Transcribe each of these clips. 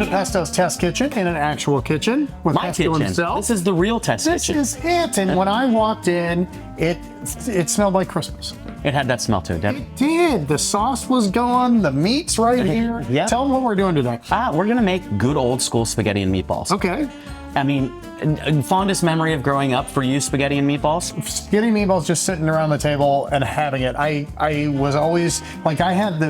to Pesto's Test Kitchen in an actual kitchen with My Pesto kitchen. himself. This is the real test kitchen. This is it. And when I walked in, it smelled like Christmas. It had that smell to it, It did. The sauce was going. The meat's right here. Yep. Tell them what we're doing today. We're gonna make good old school spaghetti and meatballs. Okay. I mean, fondest memory of growing up for you, spaghetti and meatballs? Spaghetti and meatballs, just sitting around the table and having it. I was always, like,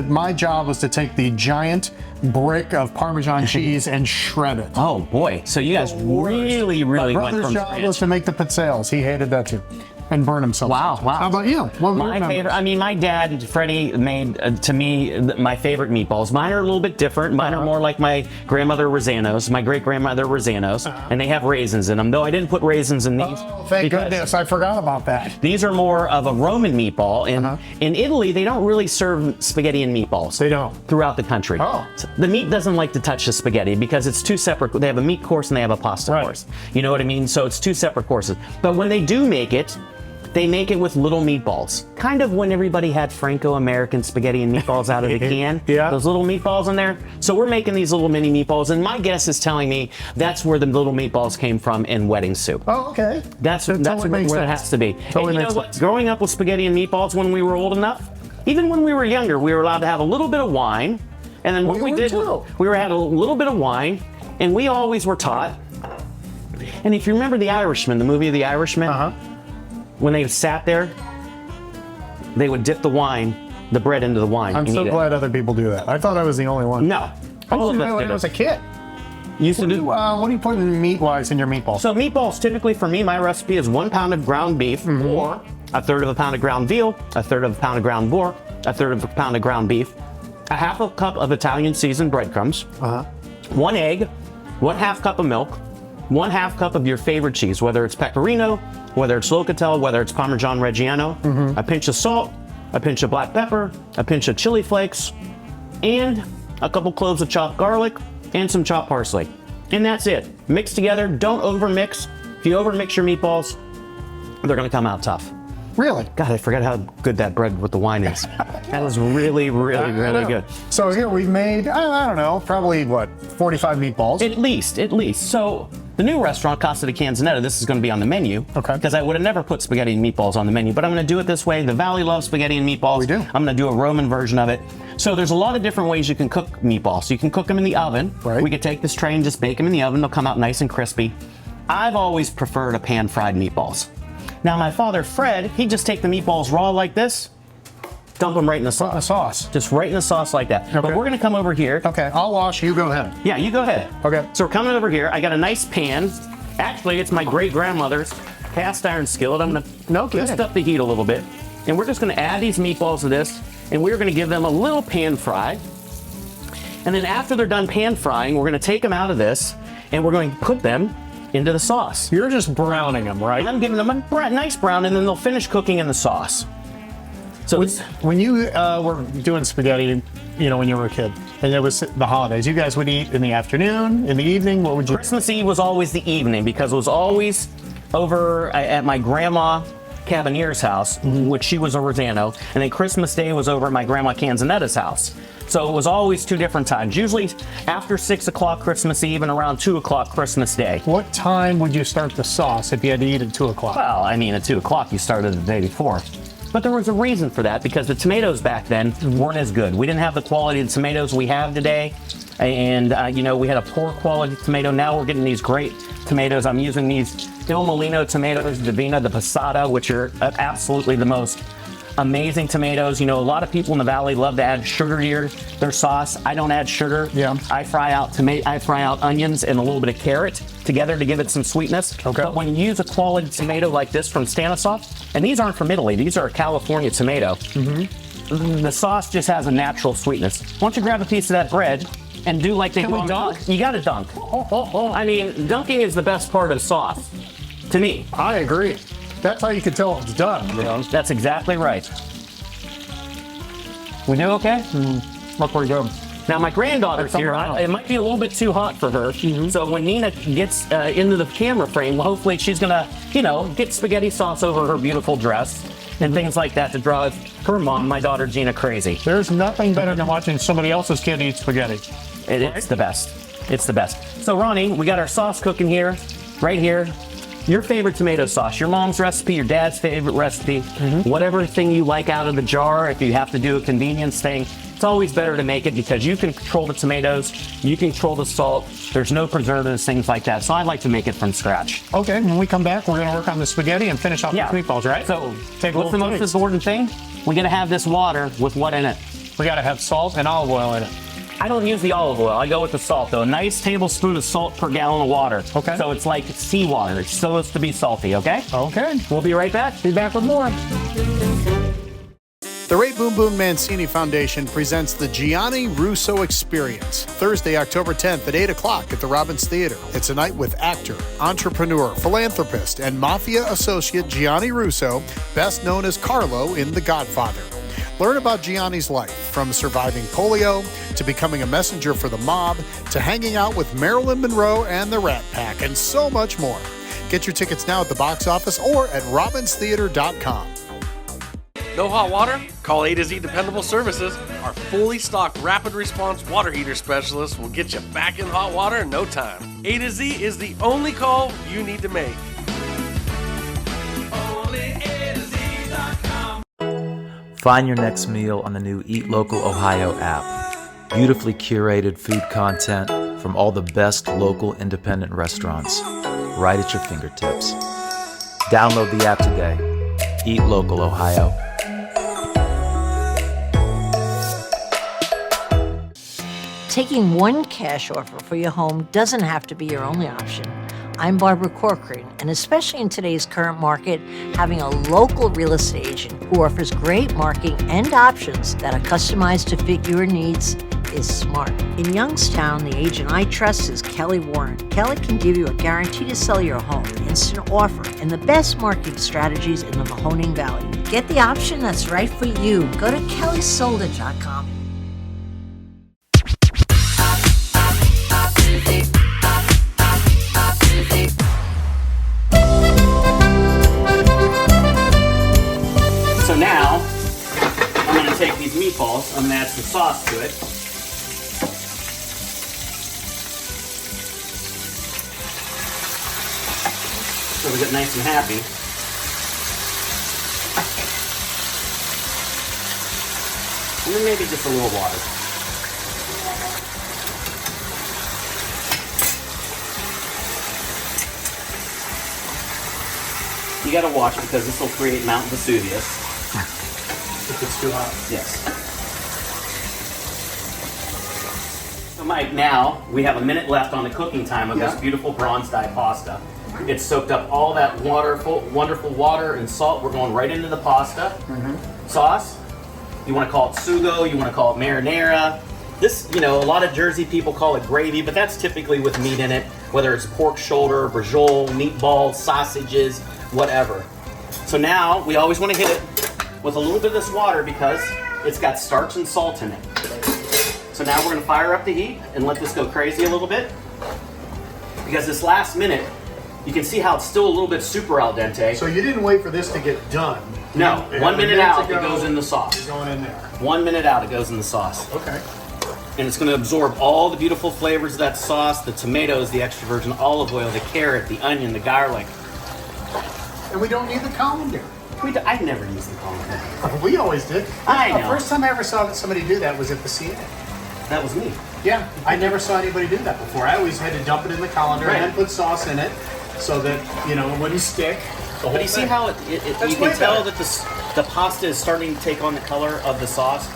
my job was to take the giant brick of Parmesan cheese and shred it. Oh boy, so you guys really went My brother's from job scratch. was to make the pizzelles. He hated that too. And burn himself. Wow. How about you? What My favorite, I mean, my dad, Freddie, made, to me, my favorite meatballs. Mine are a little bit different. Mine are more like my grandmother Rosano's, my great-grandmother Rosano's, and they have raisins in them, though I didn't put raisins in these. Oh, thank goodness. I forgot about that. These are more of a Roman meatball, and in Italy, they don't really serve spaghetti and meatballs. They don't. Throughout the country. Oh. The meat doesn't like to touch the spaghetti because it's two separate, they have a meat course and they have a pasta course. You know what I mean? So it's two separate courses. But when they do make it, they make it with little meatballs. Kind of when everybody had Franco-American spaghetti and meatballs out of the can. Yeah. Those little meatballs in there. So we're making these little mini meatballs, and my guess is telling me that's where the little meatballs came from in wedding soup. Oh, okay. That's totally where makes it sense. has to be. Totally And you makes know what? sense. Growing up with spaghetti and meatballs when we were old enough, even when we were younger, we were allowed to have a little bit of wine. And then what we did, we had a little bit of wine, and we always were taught. And if you remember The Irishman, the movie of The Irishman, when they sat there, they would dip the bread into the wine. I'm so glad other people do that. I thought I was the only one. No. I All used of to us do it when did I was it. a kid. Used to do. What do you put in meat-wise in your meatballs? So meatballs, typically for me, my recipe is 1 pound of ground beef, or 1/3 of a pound of ground veal, 1/3 of a pound of ground boar, 1/3 of a pound of ground beef, a 1/2 cup of Italian seasoned breadcrumbs, 1 egg, 1/2 cup of milk, 1/2 cup of your favorite cheese, whether it's Pecorino, whether it's Locatelli, whether it's Parmesan Reggiano, a pinch of salt, a pinch of black pepper, a pinch of chili flakes, and a couple cloves of chopped garlic, and some chopped parsley. And that's it. Mix together, don't overmix. If you overmix your meatballs, they're gonna come out tough. Really? God, I forgot how good that bread with the wine is. That was really good. So here we've made, I don't know, probably 45 meatballs. At least. So the new restaurant, Casa di Canzonetta, this is going to be on the menu. Okay. Because I would have never put spaghetti and meatballs on the menu, but I'm going to do it this way. The Valley loves spaghetti and meatballs. We do. I'm going to do a Roman version of it. So there's a lot of different ways you can cook meatballs. You can cook them in the oven. Right. We could take this tray and just bake them in the oven. They'll come out nice and crispy. I've always preferred a pan-fried meatballs. Now my father, Fred, he'd just take the meatballs raw like this, dump them right in the sauce. The sauce. Just right in the sauce like that. Okay. But we're going to come over here. Okay, I'll wash, you go ahead. Yeah, you go ahead. Okay. So we're coming over here. I got a nice pan. Actually, it's my great-grandmother's cast iron skillet. I'm going No to just kidding. up the heat a little bit. And we're just going to add these meatballs to this, and we're going to give them a little pan fry. And then after they're done pan frying, we're going to take them out of this, and we're going to put them into the sauce. You're just browning them, right? I'm giving them a nice brown, and then they'll finish cooking in the sauce. So it's, When you were doing spaghetti, when you were a kid, and it was the holidays, you guys would eat in the afternoon, in the evening, what would you? Christmas Eve was always the evening because it was always over at my grandma Cabanier's house, which she was a Rosano, and then Christmas Day was over at my grandma Canzonetta's house. So it was always two different times, usually after 6 o'clock Christmas Eve and around 2 o'clock Christmas Day. What time would you start the sauce if you had to eat at 2 o'clock? Well, I mean, at 2 o'clock you started the day before. But there was a reason for that because the tomatoes back then weren't as good. We didn't have the quality of tomatoes we have today. And, we had a poor quality tomato. Now we're getting these great tomatoes. I'm using these Il Molino tomatoes, Divina, the Passata, which are absolutely the most amazing tomatoes. A lot of people in the Valley love to add sugar to their sauce. I don't add sugar. Yeah. I fry out onions and a little bit of carrot together to give it some sweetness. Okay. But when you use a quality tomato like this from Stanislav, and these aren't from Italy, these are a California tomato, the sauce just has a natural sweetness. Why don't you grab a piece of that bread and do like they do on dunk? You got to dunk. I mean, dunking is the best part of sauce, to me. I agree. That's how you can tell it's done. That's exactly right. We do okay? Look where you go. Now my granddaughter's here. It might be a little bit too hot for her. So when Nina gets into the camera frame, well, hopefully she's gonna, get spaghetti sauce over her beautiful dress and things like that to drive her mom, my daughter Gina, crazy. There's nothing better than watching somebody else's kid eat spaghetti. It's the best. It's the best. So Ronnie, we got our sauce cooking here, right here. Your favorite tomato sauce, your mom's recipe, your dad's favorite recipe, whatever thing you like out of the jar. If you have to do a convenience thing, it's always better to make it because you can control the tomatoes, you can control the salt, there's no preservatives, things like that. So I like to make it from scratch. Okay, when we come back, we're gonna work on the spaghetti and finish off the meatballs, right? So take what's the most important thing? We're gonna have this water with what in it? We gotta have salt and olive oil in it. I don't use the olive oil. I go with the salt, though. A nice tablespoon of salt per gallon of water. Okay. So it's like seawater. It's supposed to be salty, okay? Okay. We'll be right back. Be back with more. The Ray Boom Boom Mancini Foundation presents the Gianni Russo Experience, Thursday, October 10th at 8 o'clock at the Robbins Theater. It's a night with actor, entrepreneur, philanthropist, and mafia associate Gianni Russo, best known as Carlo in The Godfather. Learn about Gianni's life, from surviving polio to becoming a messenger for the mob to hanging out with Marilyn Monroe and the Rat Pack, and so much more. Get your tickets now at the box office or at robbinstheater.com. No hot water? Call A to Z Dependable Services. Our fully stocked rapid response water heater specialist will get you back in hot water in no time. A to Z is the only call you need to make. Find your next meal on the new Eat Local Ohio app. Beautifully curated food content from all the best local independent restaurants, right at your fingertips. Download the app today. Eat Local Ohio. Taking one cash offer for your home doesn't have to be your only option. I'm Barbara Corcoran, and especially in today's current market, having a local real estate agent who offers great marketing and options that are customized to fit your needs is smart. In Youngstown, the agent I trust is Kelly Warren. Kelly can give you a guarantee to sell your home, instant offer, and the best marketing strategies in the Mahoning Valley. Get the option that's right for you. Go to kellysolder.com. So now, I'm going to take these meatballs, I'm going to add some sauce to it. So we get nice and happy. And then maybe just a little water. You gotta watch because this will create Mount Vesuvius. If it's too hot. Yes. So Mike, now we have a minute left on the cooking time of this beautiful bronze dye pasta. It's soaked up all that wonderful water and salt. We're going right into the pasta. Sauce, you want to call it sugo, you want to call it marinara. This, a lot of Jersey people call it gravy, but that's typically with meat in it, whether it's pork shoulder, brajol, meatballs, sausages, whatever. So now we always want to hit it with a little bit of this water because it's got starch and salt in it. So now we're going to fire up the heat and let this go crazy a little bit. Because this last minute, you can see how it's still a little bit super al dente. So you didn't wait for this to get done. No, 1 minute out, it goes in the sauce. It's going in there. 1 minute out, it goes in the sauce. Okay. And it's going to absorb all the beautiful flavors of that sauce, the tomatoes, the extra virgin olive oil, the carrot, the onion, the garlic. And we don't need the colander. I never use the colander. We always did. I know. The first time I ever saw that somebody do that was at the CA. That was me. Yeah, I never saw anybody do that before. I always had to dump it in the colander and then put sauce in it so that, it wouldn't stick. But you see how you can tell that the pasta is starting to take on the color of the sauce?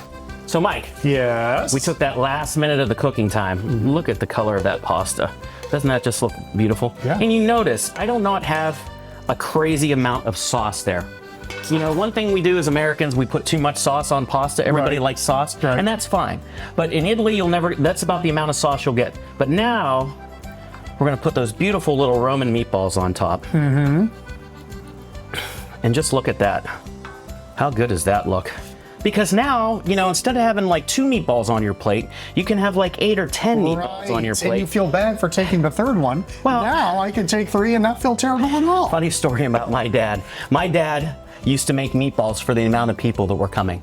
So Mike, Yes. we took that last minute of the cooking time. Look at the color of that pasta. Doesn't that just look beautiful? Yeah. And you notice, I do not have a crazy amount of sauce there. One thing we do as Americans, we put too much sauce on pasta. Everybody likes sauce, and that's fine. But in Italy, that's about the amount of sauce you'll get. But now, we're gonna put those beautiful little Roman meatballs on top. And just look at that. How good does that look? Because now, instead of having like 2 meatballs on your plate, you can have like 8 or 10 meatballs on your plate. And you feel bad for taking the third one. Well, now I can take 3 and not feel terrible at all. Funny story about my dad. My dad used to make meatballs for the amount of people that were coming.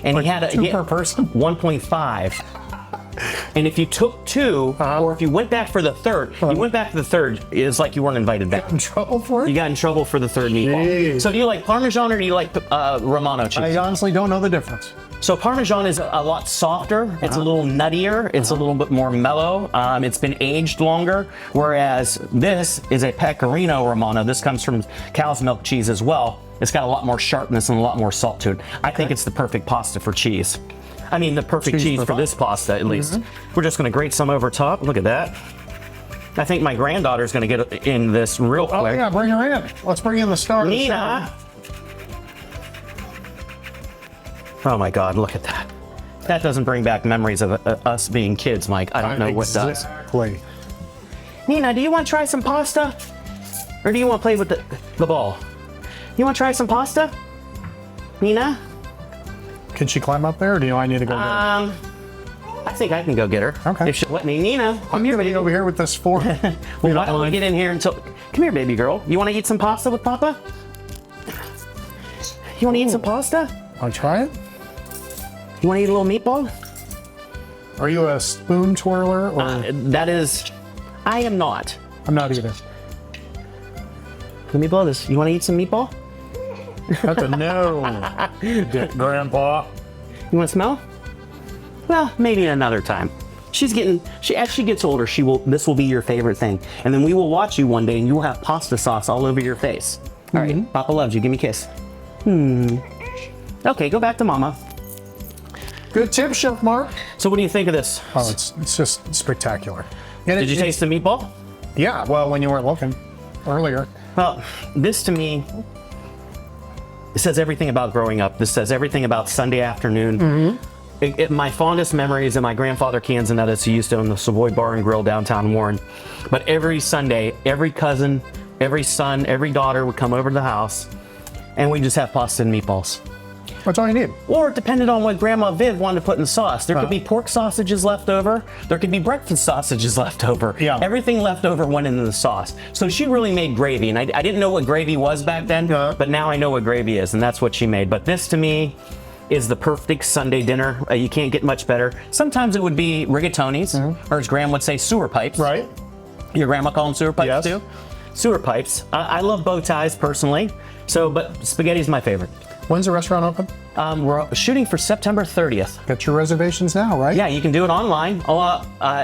And he had 2 per person? 1.5. And if you took two, or if you went back for the third, it's like you weren't invited back. In trouble for it? You got in trouble for the third meatball. Jeez. So do you like Parmesan or do you like Romano cheese? I honestly don't know the difference. So Parmesan is a lot softer. It's a little nuttier. It's a little bit more mellow. It's been aged longer. Whereas this is a Pecorino Romano. This comes from cow's milk cheese as well. It's got a lot more sharpness and a lot more salt to it. I think it's the perfect pasta for cheese. I mean, the perfect cheese for this pasta, at least. We're just going to grate some over top. Look at that. I think my granddaughter's going to get in this real quick. Oh, yeah, bring her in. Let's bring in the star. Nina! Oh my God, look at that. That doesn't bring back memories of us being kids, Mike. I don't know what does. Exactly. Nina, do you want to try some pasta? Or do you want to play with the ball? You want to try some pasta? Nina? Can she climb up there, or do I need to go get her? I think I can go get her. Okay. If she'll let me. Nina, come here, baby. Over here with this fork. Well, why don't we get in here until... Come here, baby girl. You want to eat some pasta with Papa? You want to eat some pasta? Want to try it? You want to eat a little meatball? Are you a spoon twirler, or That is... I am not. I'm not either. Let me blow this. You want to eat some meatball? That's a no, Grandpa. You want to smell? Well, maybe another time. As she gets older, this will be your favorite thing. And then we will watch you one day and you will have pasta sauce all over your face. All right, Papa loves you. Give me a kiss. Okay, go back to Mama. Good tip, Chef Mark. So what do you think of this? Oh, it's just spectacular. Did you taste the meatball? Yeah, well, when you weren't looking earlier. Well, this to me, it says everything about growing up. This says everything about Sunday afternoon. My fondest memories of my grandfather Canzonetta, who used to own the Savoy Bar and Grill downtown Warren. But every Sunday, every cousin, every son, every daughter would come over to the house, and we just have pasta and meatballs. That's all you need. Or it depended on what Grandma Viv wanted to put in the sauce. There could be pork sausages left over. There could be breakfast sausages left over. Yeah. Everything left over went into the sauce. So she really made gravy, and I didn't know what gravy was back then, but now I know what gravy is, and that's what she made. But this, to me, is the perfect Sunday dinner. You can't get much better. Sometimes it would be rigatonis, or as Graham would say, sewer pipes. Right. Your grandma call them sewer pipes Yes. too? Sewer pipes. I love bow ties personally, but spaghetti's my favorite. When's the restaurant open? We're shooting for September 30th. Get your reservations now, right? Yeah, you can do it online.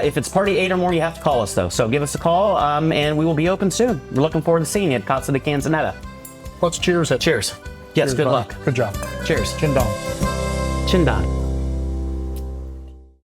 If it's party 8 or more, you have to call us though. So give us a call, and we will be open soon. We're looking forward to seeing you at Casa di Canzonetta. Let's cheers it. Cheers. Yes, Cheers, good buddy. luck. Good job. Cheers. Chin dong. Chindan.